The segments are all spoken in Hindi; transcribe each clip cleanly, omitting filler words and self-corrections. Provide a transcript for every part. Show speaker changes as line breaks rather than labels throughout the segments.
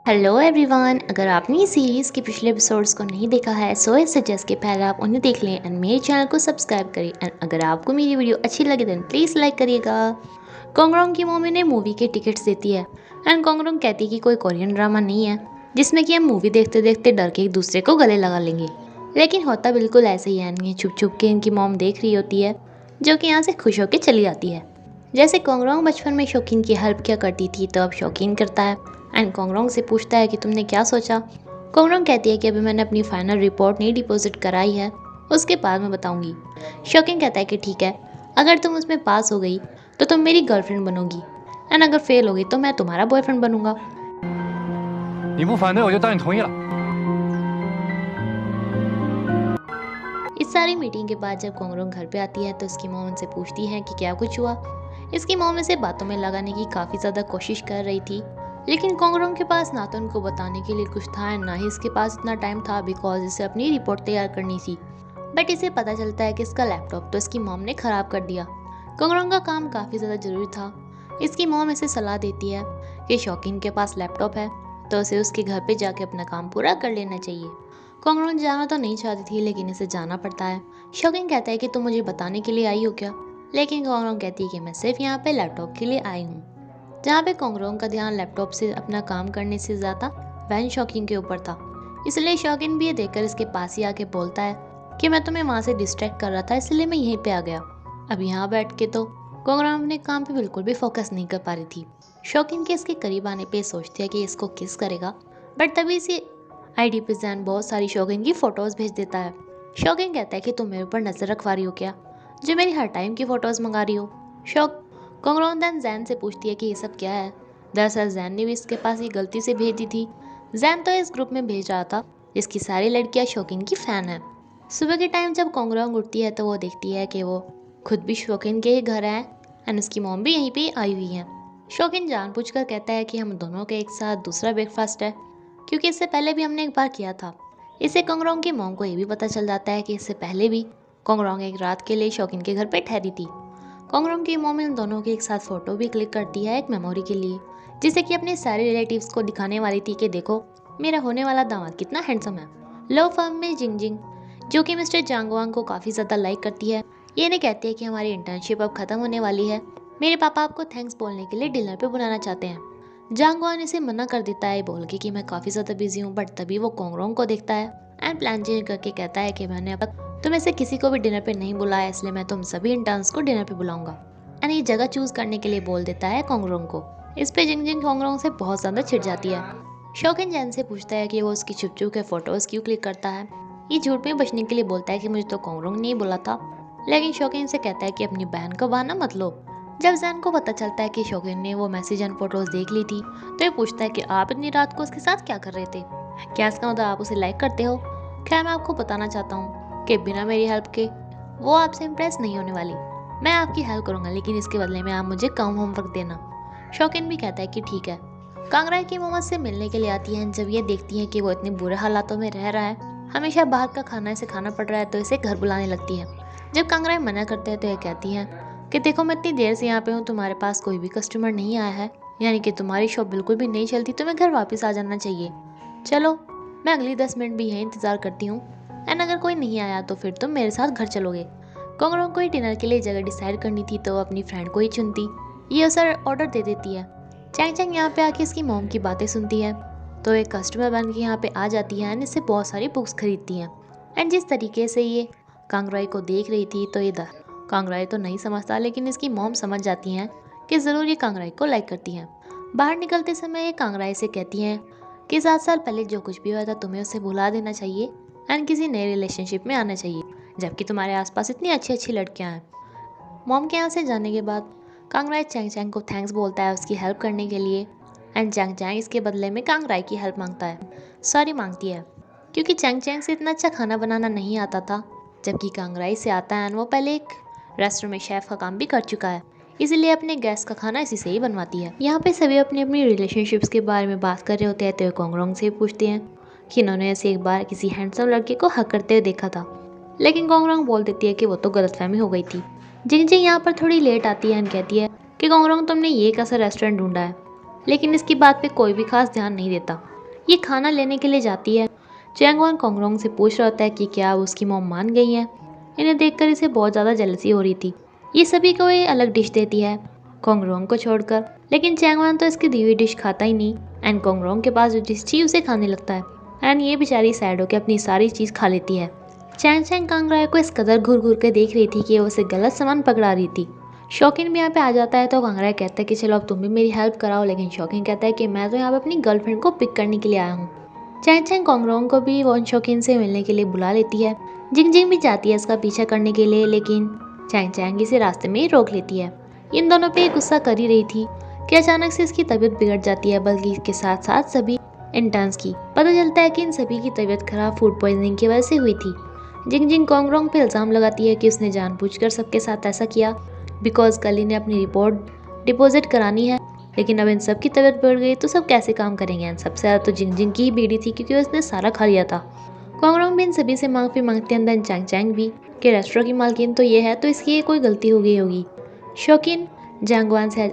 हेलो एवरीवन, अगर आपने इस सीरीज़ के पिछले एपिसोड्स को नहीं देखा है सो आई सजेस्ट कि पहले आप उन्हें देख लें एंड मेरे चैनल को सब्सक्राइब करें। एंड अगर आपको मेरी वीडियो अच्छी लगे देन प्लीज़ लाइक करिएगा। कोंगरोंग की मम्मी ने मूवी के टिकट्स देती है एंड कोंगरोंग कहती है कि कोई कोरियन ड्रामा नहीं है जिसमें कि हम मूवी देखते देखते डर के एक दूसरे को गले लगा लेंगे। लेकिन होता बिल्कुल ऐसे ही है। ये छुप छुप के इनकी मॉम देख रही होती है जो कि यहाँ से खुश होकर चली जाती है। जैसे कोंगरोंग बचपन में शौकीन की हेल्प किया करती थी तो अब शौकीन करता है एंड कोंगरोंग से पूछता है कि तुमने क्या सोचा। कोंगरोंग कहती है कि अभी मैंने अपनी फाइनल रिपोर्ट नहीं डिपॉजिट कराई है, उसके बाद मैं बताऊंगी। शौकीन कहता है कि ठीक है, अगर तुम उसमें पास हो गई तो तुम मेरी गर्लफ्रेंड बनोगी एंड अगर फेल हो गई तो मैं तुम्हारा बॉयफ्रेंड बनूंगा।
你不反对我就当你同意了。
इस सारी मीटिंग के बाद जब कोंगरोंग घर पे आती है तो उसकी मॉम उनसे पूछती है कि क्या कुछ हुआ। इसकी मॉम इसे बातों में लगाने की काफ़ी ज़्यादा कोशिश कर रही थी, लेकिन कोंगरोंग के पास ना तो उनको बताने के लिए कुछ था ना ही इसके पास इतना टाइम था बिकॉज इसे अपनी रिपोर्ट तैयार करनी थी। बट इसे पता चलता है कि इसका लैपटॉप तो इसकी मॉम ने ख़राब कर दिया। कोंगरोंग का काम काफ़ी ज़्यादा ज़रूरी था। इसकी मॉम इसे सलाह देती है कि शौकीन के पास लैपटॉप है तो उसे उसके घर पे जाके अपना काम पूरा कर लेना चाहिए। कोंगरोंग जाना तो नहीं चाहती थी लेकिन इसे जाना पड़ता है। शौकीन कहता है कि तुम मुझे बताने के लिए आई हो क्या, लेकिन कोंगरोंग कहती है कि मैं सिर्फ यहाँ पे लैपटॉप के लिए आई हूँ। जहाँ पे कोंगरोंग का ध्यान लैपटॉप से अपना काम करने से ज़्यादा वैन शौकीन के ऊपर था, इसलिए शौकीन भी ये देखकर इसके पास ही आके बोलता है कि मैं तुम्हें वहाँ से डिस्ट्रैक्ट कर रहा था इसलिए मैं यहीं पे आ गया। अब यहाँ बैठ के तो कोंगरोंग अपने काम पे बिल्कुल भी फोकस नहीं कर पा रही थी। शौकीन के इसके करीब आने पे सोचती है कि इसको किस करेगा, बट तभी से आईडी पे जैन बहुत सारी शौकीन की फ़ोटोज़ भेज देता है। शौकीन कहता है कि तुम मेरे ऊपर नज़र रखवा रही हो क्या, जो मेरी हर टाइम की फ़ोटोज़ मंगा रही हो। कोंगरोंग देन जैन से पूछती है कि ये सब क्या है। दरअसल जैन ने भी इसके पास ये गलती से भेज दी थी। जैन तो इस ग्रुप में भेज रहा था जिसकी सारी लड़कियां शौकीन की फ़ैन है। सुबह के टाइम जब कोंगरोंग उठती है तो वो देखती है कि वो खुद भी शौकीन के ही घर है एंड उसकी मॉम भी यहीं पे आई हुई है। शौकीन जानबूझकर कहता है कि हम दोनों के एक साथ दूसरा ब्रेकफास्ट है क्योंकि इससे पहले भी हमने एक बार किया था। इससे कोंगरोंग की मॉम को ये भी पता चल जाता है कि इससे पहले भी कोंगरोंग एक रात के लिए शौकीन के घर पे ठहरी थी। कोंगरोंग की मॉम इन दोनों की एक साथ फ़ोटो भी क्लिक करती है एक मेमोरी के लिए, जिसे कि अपने सारे रिलेटिव्स को दिखाने वाली थी कि देखो मेरा होने वाला दामाद कितना हैंडसम है। लव फर्म में जिंग जिंग, जो कि मिस्टर जांगवांग को काफ़ी ज़्यादा लाइक करती है, ये इन्हें कहती है कि हमारी इंटर्नशिप अब ख़त्म होने वाली है, मेरे पापा आपको थैंक्स बोलने के लिए डिनर पे बुलाना चाहते हैं। जांगवान इसे मना कर देता है बोल के कि मैं काफ़ी ज़्यादा बिजी हूँ, बट तभी वो कोंगरोंग को देखता है एंड प्लान चेंज करके कहता है कि मैंने अब तक तुम्हें से किसी को भी डिनर पे नहीं बुलाया, इसलिए मैं तुम सभी इंटर्न्स को डिनर पे बुलाऊंगा एंड ये जगह चूज करने के लिए बोल देता है कोंगरोंग को। इस पे जिंग जिंग कोंगरोंग से बहुत ज़्यादा चिढ़ जाती है। शौकीन जैन से पूछता है कि वो उसकी छुप छुप के फोटोज़ क्यों क्लिक करता है। ये झूठ में बचने के लिए बोलता है कि मुझे तो कोंगरोंग ने ही बोला था, लेकिन शौकीन से कहता है कि अपनी बहन को बहाना मत लो। जब जैन को पता चलता है कि शौकीन ने वो मैसेज एंड फोटोज देख ली थी तो ये पूछता है कि आप इतनी रात को उसके साथ क्या कर रहे थे, क्या इसका मतलब आप उसे लाइक करते हो। खैर मैं आपको बताना चाहता हूँ कि बिना मेरी हेल्प के वो आपसे इम्प्रेस नहीं होने वाली। मैं आपकी हेल्प करूँगा लेकिन इसके बदले में आप मुझे कम होमवर्क देना। शौकीन भी कहता है कि ठीक है। कांगड़ा की मोहम्मद से मिलने के लिए आती है। जब ये देखती है कि वो इतने बुरे हालातों में रह रहा है, हमेशा बाहर का खाना इसे खाना पड़ रहा है, तो इसे घर बुलाने लगती है। जब कांगड़ा मना करते हैं तो ये कहती हैं कि देखो मैं इतनी देर से यहाँ पे हूँ, तुम्हारे पास कोई भी कस्टमर नहीं आया है, यानी कि तुम्हारी शॉप बिल्कुल भी नहीं चलती, तुम्हें घर वापस आ जाना चाहिए। चलो मैं अगली 10 मिनट भी यहीं इंतज़ार करती हूँ एंड अगर कोई नहीं आया तो फिर तुम मेरे साथ घर चलोगे। कोंगरोंग को ही डिनर के लिए जगह डिसाइड करनी थी तो वो अपनी फ्रेंड को ही चुनती। ये उसे ऑर्डर दे देती है। चैंग चैंग यहाँ पे आके इसकी मॉम की बातें सुनती है तो एक कस्टमर बन के यहाँ पे आ जाती है एंड इससे बहुत सारी बुक्स खरीदती हैं। एंड जिस तरीके से ये कांगराई को देख रही थी तो ये कांगराई तो नहीं समझता, लेकिन इसकी मॉम समझ जाती हैं कि ज़रूर ये कांगराई को लाइक करती हैं। बाहर निकलते समय ये कांगराई से कहती हैं कि 7 साल पहले जो कुछ भी हुआ था तुम्हें उसे भुला देना चाहिए एंड किसी नए रिलेशनशिप में आना चाहिए, जबकि तुम्हारे आसपास इतनी अच्छी अच्छी लड़कियां हैं। मॉम के यहाँ से जाने के बाद कांगराई चैंग चैंग को थैंक्स बोलता है उसकी हेल्प करने के लिए एंड चैंग चैंग इसके बदले में कांगराई की हेल्प मांगता है, सॉरी मांगती है, क्योंकि चैंग चैंग से इतना अच्छा खाना बनाना नहीं आता था, जबकि कांगराई से आता है एंड वो पहले एक रेस्टोरेंट में शेफ़ का काम भी कर चुका है, इसीलिए अपने गेस्ट का खाना इसी से ही बनवाती है। यहाँ पे सभी अपनी अपनी रिलेशनशिप्स के बारे में बात कर रहे होते हैं तो कोंगरोंग से पूछते हैं कि इन्होंने ऐसे एक बार किसी हैंडसम लड़के को हक करते हुए देखा था, लेकिन कोंगरोंग बोल देती है कि वो तो गलतफहमी हो गई थी। जिंग जिंग यहाँ पर थोड़ी लेट आती है एंड कहती है कि कोंगरोंग तुमने ये कैसा रेस्टोरेंट ढूंढा है, लेकिन इसकी बात पे कोई भी खास ध्यान नहीं देता। ये खाना लेने के लिए जाती है। चैंगवान कोंगरोंग से पूछ रहा होता है कि क्या उसकी मॉम मान गई हैं। इन्हें देखकर इसे बहुत ज़्यादा जेलसी हो रही थी। ये सभी को ये अलग डिश देती है कोंगरोंग को छोड़कर, लेकिन चैंगवान तो इसकी दी हुई डिश खाता ही नहीं एंड कोंगरोंग के पास जो डिश थी उसे खाने लगता है एंड ये बेचारी सैड होकर अपनी सारी चीज़ खा लेती है। चैंग चैंग कांगराय को इस कदर घूर घूर के देख रही थी कि वो उसे गलत सामान पकड़ा रही थी। शौकीन भी यहाँ पे आ जाता है तो कांगराय कहता है कि चलो अब तुम भी मेरी हेल्प कराओ, लेकिन शौकीन कहता है कि मैं तो यहाँ पे अपनी गर्लफ्रेंड को पिक करने के लिए आया हूँ। चैंग चैंग कोंगरोंग को भी वॉन शौकीन से मिलने के लिए बुला लेती है। जिंग जिंग भी जाती है इसका पीछा करने के लिए, लेकिन चैंग चैंग इसे रास्ते में ही रोक लेती है। इन दोनों पे गुस्सा कर ही रही थी कि अचानक से इसकी तबीयत बिगड़ जाती है, बल्कि इसके साथ साथ सभी इंटर्न्स की। पता चलता है कि इन सभी की तबीयत खराब फूड पॉइजनिंग की वजह से हुई थी। जिंग जिंग कोंगरोंग पे इल्ज़ाम लगाती है कि उसने जानबूझकर सबके साथ ऐसा किया बिकॉज कल ने अपनी रिपोर्ट डिपॉजिट करानी है, लेकिन अब इन सब की तबीयत बढ़ गई तो सब कैसे काम करेंगे। सबसे ज़्यादा तो जिंग जिंग की ही बीड़ी थी क्योंकि उसने सारा खा लिया था। कोंगरोंग भी इन सभी से माफ़ी मांगते हैं, अंदर चैंग चैंग भी कि रेस्टोरेंट की मालकिन तो ये है तो इसकी ये कोई गलती हो गई होगी। शौकीन जैंगवान से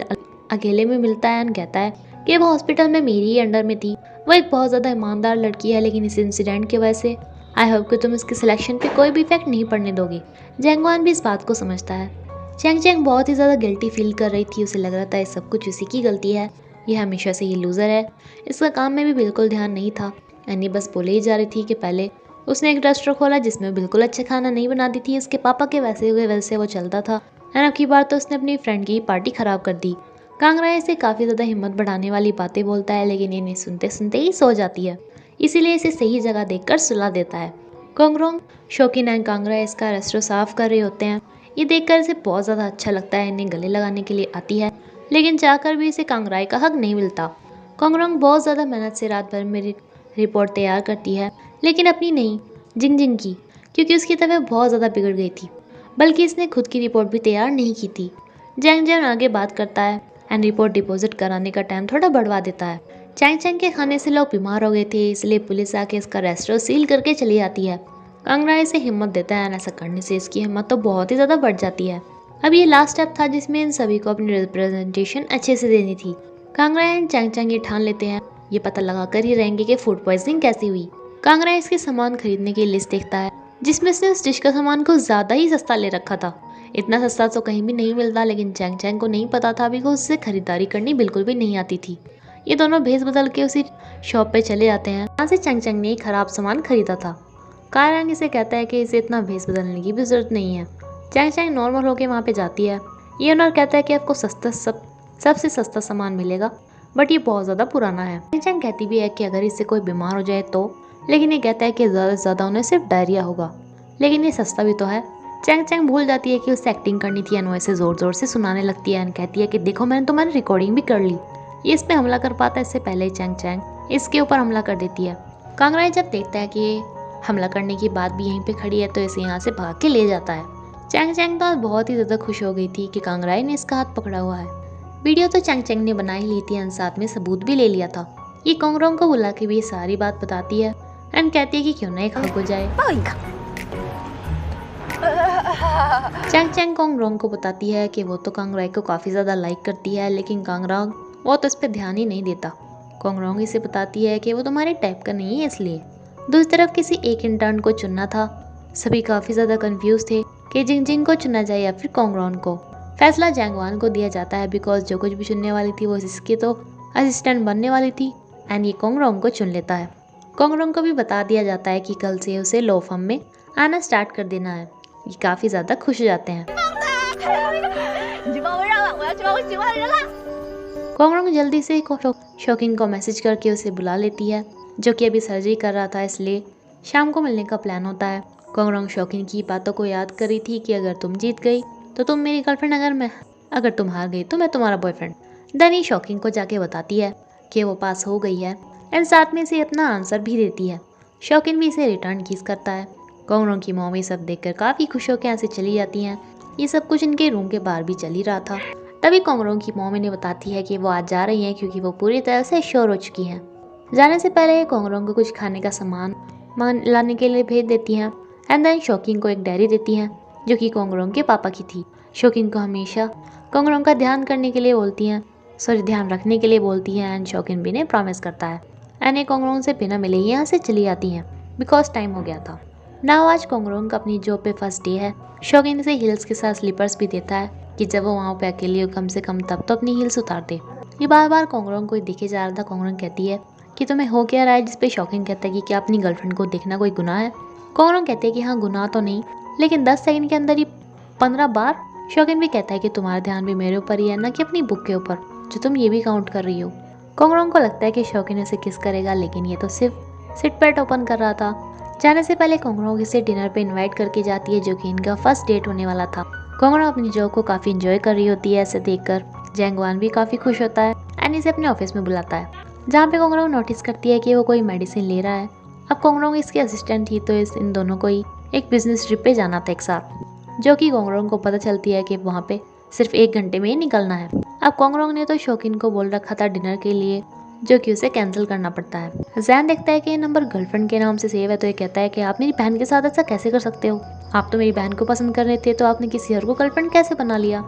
अकेले में मिलता है एंड कहता है कि वो हॉस्पिटल में मेरी ही अंडर में थी। वो एक बहुत ज़्यादा ईमानदार लड़की है, लेकिन इस इंसिडेंट की वजह से आई होप कि तुम इसके सिलेक्शन पे कोई भी इफेक्ट नहीं पड़ने दोगी। जैंगवान भी इस बात को समझता है। चैंग चैंग बहुत ही ज़्यादा गिल्टी फील कर रही थी। उसे लग रहा था ये सब कुछ उसी की गलती है, ये हमेशा से ये लूज़र है, इसका काम में भी बिल्कुल ध्यान नहीं था। एनी बस बोले ही जा रही थी कि पहले उसने एक रेस्टोरेंट खोला जिसमें बिल्कुल अच्छा खाना नहीं बनाती थी, उसके पापा के वजह से वो चलता था, एंड अब की बार तो उसने अपनी फ्रेंड की पार्टी ख़राब कर दी। कांगराय से काफ़ी ज़्यादा हिम्मत बढ़ाने वाली बातें बोलता है, लेकिन इन्हें सुनते सुनते ही सो जाती है, इसीलिए इसे सही जगह देखकर सुला देता है। कोंगरोंग, शौकीन एंड कांगराय इसका रेस्टोरेंट साफ कर रहे होते हैं। ये देखकर इसे बहुत ज़्यादा अच्छा लगता है, इन्हें गले लगाने के लिए आती है, लेकिन चाहकर भी इसे कांगराय का हक नहीं मिलता। कोंगरोंग बहुत ज़्यादा मेहनत से रात भर में रिपोर्ट तैयार करती है, लेकिन अपनी नहीं, जिंग जिंग की, क्योंकि उसकी तबीयत बहुत ज़्यादा बिगड़ गई थी, बल्कि इसने खुद की रिपोर्ट भी तैयार नहीं की थी। जैंग जैंग आगे बात करता है एंड रिपोर्ट डिपॉजिट कराने का टाइम थोड़ा बढ़वा देता है। चैंग चैंग के खाने से लोग बीमार हो गए थे, इसलिए पुलिस आके इसका रेस्टोरेंट सील करके चली जाती है। कांगराय इसे हिम्मत देता है, ऐसा करने से इसकी हिम्मत तो बहुत ही ज़्यादा बढ़ जाती है। अब ये लास्ट स्टेप था जिसमें इन सभी को अपनी रिप्रेजेंटेशन अच्छे से देनी थी। कांगराय एंड चैंग चैंग ये ठान लेते हैं, ये पता लगा कर ही रहेंगे कि फूड पॉइजनिंग कैसी हुई। कांगराय इसके सामान खरीदने की लिस्ट देखता है, जिसमें से उस डिश का सामान को ज़्यादा ही सस्ता ले रखा था। इतना सस्ता तो कहीं भी नहीं मिलता, लेकिन चैंग चैंग को नहीं पता था, बिकॉज उससे खरीदारी करनी बिल्कुल भी नहीं आती थी। ये दोनों भेस बदल के उसी शॉप पे चले जाते हैं जहाँ से चैंग चैंग ने खराब सामान खरीदा था। कायांग इसे कहता है कि इसे इतना भेस बदलने की भी जरूरत नहीं है। चैंग चैंग नॉर्मल होकर वहाँ पे जाती है। ये ओनर कहता है कि आपको सबसे सस्ता सामान मिलेगा, बट ये बहुत ज़्यादा पुराना है। चैंग चैंग कहती भी है कि अगर इससे कोई बीमार हो जाए तो, लेकिन ये कहता है कि ज़्यादा से ज़्यादा उन्हें सिर्फ डायरिया होगा, लेकिन ये सस्ता भी तो है। चैंग चैंग भूल जाती है कि उसे एक्टिंग करनी थी एंड वो इसे ज़ोर ज़ोर से सुनाने लगती है एंड कहती है कि देखो मैंने रिकॉर्डिंग भी कर ली। ये इस पर हमला कर पाता है इससे पहले ही चैंग चैंग इसके ऊपर हमला कर देती है। कांगराय जब देखता है कि हमला करने की बात भी यहीं पे खड़ी है तो इसे यहाँ से भाग के ले जाता है। चैंग चैंग तो बहुत ही ज़्यादा खुश हो गई थी कि कांगराय ने इसका हाथ पकड़ा हुआ है। वीडियो तो चैंग चैंग ने बना ही ली थी एंड साथ में सबूत भी ले लिया था। ये कोंगरोंग को बुला के भी सारी बात बताती है एंड कहती है कि क्यों ना एक हक हो जाए। चैंग चैंग कोंगरोंग को बताती है कि वो तो कांगराय को काफ़ी ज़्यादा लाइक करती है, लेकिन कांगरोंग वो तो इस पर ध्यान ही नहीं देता। कोंगरोंग इसे बताती है कि वो तुम्हारे टाइप का नहीं है, इसलिए दूसरी तरफ किसी एक इंटर्न को चुनना था। सभी काफ़ी ज़्यादा कंफ्यूज थे कि जिंग जिंग को चुना जाए या फिर कोंगरोंग को। फैसला जैंगवान को दिया जाता है बिकॉज जो कुछ भी चुनने वाली थी वो इसकी तो असिस्टेंट बनने वाली थी एंड ये कोंगरोंग को चुन लेता है। कोंगरोंग को भी बता दिया जाता है कि कल से उसे लॉ फर्म में आना स्टार्ट कर देना है। ये काफ़ी ज़्यादा खुश हो जाते हैं। कोंगरोंग जल्दी से शौकीन को मैसेज करके उसे बुला लेती है, जो कि अभी सर्जरी कर रहा था, इसलिए शाम को मिलने का प्लान होता है। कोंगरोंग शौकीन की बातों को याद कर रही थी कि अगर तुम जीत गई तो तुम मेरी गर्लफ्रेंड, अगर तुम हार गई तो मैं तुम्हारा बॉयफ्रेंड। दनी शौकीन को जाके बताती है कि वो पास हो गई है एंड साथ में इसे अपना आंसर भी देती है। शौकीन भी इसे रिटर्न किस करता है। कोंगरोंग की मॉम ये सब देखकर काफ़ी खुश होकर यहाँ से चली जाती हैं। ये सब कुछ इनके रूम के बाहर भी चल ही रहा था। तभी कोंगरोंग की मॉम इन्हें बताती है कि वो आज जा रही हैं क्योंकि वो पूरी तरह से श्योर हो चुकी हैं। जाने से पहले कोंगरोंग को कुछ खाने का सामान लाने के लिए भेज देती हैं एंड देन शौकीन को एक डायरी देती हैं जो कि कोंगरोंग के पापा की थी। शौकीन को हमेशा कोंगरोंग का ध्यान रखने के लिए बोलती हैं एंड शौकीन भी ने प्रॉमिस करता है एने कोंगरोंग से बिना मिले ही यहाँ से चली जाती हैं बिकॉज टाइम हो गया था। नाउ आज कोंगरोंग का अपनी जॉब पे फर्स्ट डे है। शौकीन इसे हील्स के साथ स्लीपर्स भी देता है कि जब वो वहाँ पे अकेली हो कम से कम तब तो अपनी हील्स उतार दे। ये बार बार कोंगरोंग को दिखे जा रहा था। कोंगरोंग कहती है कि तुम्हें हो क्या रहा है, जिसपे शौकीन कहता है कि क्या अपनी गर्लफ्रेंड को देखना कोई गुनाह है। कोंगरोंग कहते हैं कि हाँ गुनाह तो नहीं, लेकिन 10 सेकंड के अंदर ही 15 बार। शौकीन भी कहता है कि तुम्हारा ध्यान भी मेरे ऊपर ही है, ना कि अपनी बुक के ऊपर, जो तुम ये भी काउंट कर रही हो। कोंगरोंग को लगता है कि शौकीन इसे किस करेगा, लेकिन ये तो सिर्फ सिट पैट ओपन कर रहा था। जाने से पहले कोंगरोंग इसे डिनर पे इनवाइट करके जाती है, जो कि इनका फर्स्ट डेट होने वाला था। कोंगरोंग अपनी जॉब को काफ़ी इंजॉय कर रही होती है। ऐसे देखकर जैंगवान भी काफ़ी खुश होता है एंड इसे अपने ऑफिस में बुलाता है, जहाँ पे कोंगरोंग नोटिस करती है कि वो कोई मेडिसिन ले रहा है। अब कोंगरोंग इसके असिस्टेंट थी, तो इन दोनों को ही एक बिजनेस ट्रिप पे जाना था एक साथ, जो कि कोंगरोंग को पता चलती है कि वहाँ पे सिर्फ 1 घंटे में ही निकलना है। अब कोंगरोंग ने तो शौकीन को बोल रखा था डिनर के लिए, जो कि उसे कैंसिल करना पड़ता है। जैन देखता है कि ये नंबर गर्लफ्रेंड के नाम से सेव है, तो ये कहता है कि आप मेरी बहन के साथ ऐसा कैसे कर सकते हो, आप तो मेरी बहन को पसंद कर रहे थे, तो आपने किसी और को गर्लफ्रेंड कैसे बना लिया।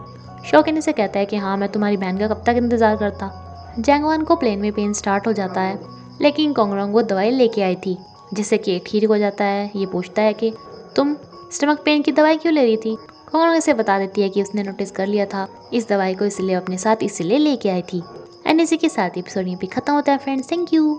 शौकीन इसे कहता है कि हाँ मैं तुम्हारी बहन का कब तक इंतजार करता। जैंगवान को प्लेन में पेन स्टार्ट हो जाता है, लेकिन कोंगरोंग वो दवाई लेके आई थी जिससे कि ठीक हो जाता है। ये पूछता है कि तुम स्टमक पेन की दवाई क्यों ले रही थी। कोंगरोंग इसे बता देती है कि उसने नोटिस कर लिया था इस दवाई को, इसलिए अपने साथ इसलिए लेके आई थी। एंड इसी के साथ एपिसोड यहीं पे खत्म होता है फ्रेंड्स। Thank you.